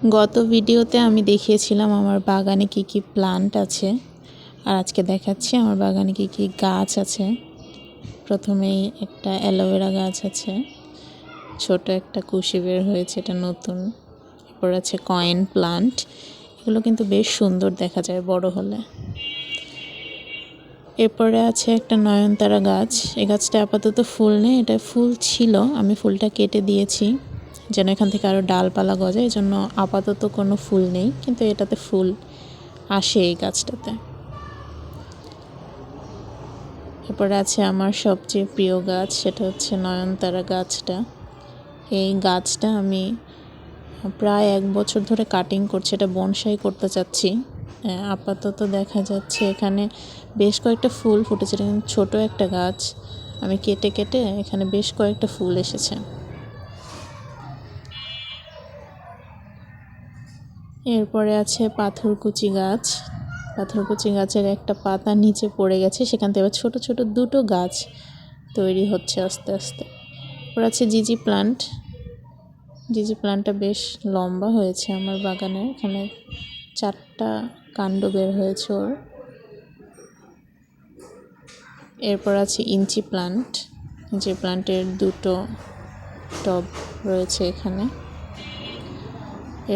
গত ভিডিওতে আমি দেখিয়েছিলাম আমার বাগানে কি কি প্লান্ট আছে, আর আজকে দেখাচ্ছি আমার বাগানে কি কি গাছ আছে। প্রথমেই একটা অ্যালোভেরা গাছ আছে, ছোট একটা কুশি বের হয়েছে, এটা নতুন। এরপর আছে কয়েন প্লান্ট, এগুলো কিন্তু বেশ সুন্দর দেখা যায় বড় হলে। এরপরে আছে একটা নয়নতারা গাছ, এই গাছটা আপাতত ফুল নেই, এটা ফুল ছিল, আমি ফুলটা কেটে দিয়েছি যেন এখান থেকে আরও ডালপালা গজায়, এই জন্য আপাতত কোনো ফুল নেই, কিন্তু এটাতে ফুল আসে এই গাছটাতে। এরপরে আছে আমার সবচেয়ে প্রিয় গাছ, সেটা হচ্ছে নয়নতারা গাছটা। এই গাছটা আমি প্রায় 1 বছর ধরে কাটিং করছি, এটা বনসাই করতে চাচ্ছি। আপাতত দেখা যাচ্ছে এখানে বেশ কয়েকটা ফুল ফুটেছে, এটা কিন্তু ছোটো একটা গাছ, আমি কেটে কেটে এখানে বেশ কয়েকটা ফুল এসেছে। এরপরে আছে পাথরকুচি গাছ, পাথরকুচি গাছের একটা পাতা নিচে পড়ে গেছে, সেখান থেকে ছোট ছোট 2টো গাছ তৈরি হচ্ছে আস্তে আস্তে। এরপর আছে জিজি প্লান্ট, জিজি প্লান্টটা বেশ লম্বা হয়েছে আমার বাগানে, এখানে 4টা কাণ্ড বের হয়েছে ওর। এরপর আছে ইঞ্চি প্লান্ট, ইঞ্চি প্লান্টের 2টো টব রয়েছে এখানে।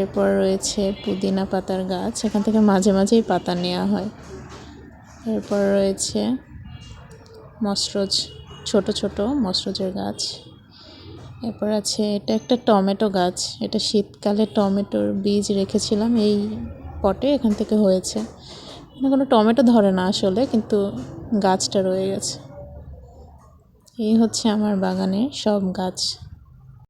এরপর রয়েছে পুদিনা পাতার গাছ, এখান থেকে মাঝে মাঝেই পাতা নেওয়া হয়। এরপর রয়েছে মসরজ, ছোট ছোট মসরজের গাছ। এরপর আছে এটা একটা টমেটো গাছ, এটা শীতকালে টমেটোর বীজ রেখেছিলাম এই পটে, এখান থেকে হয়েছে। এখানে কোনো টমেটো ধরে না আসলে, কিন্তু গাছটা রয়ে গেছে। এই হচ্ছে আমার বাগানের সব গাছ।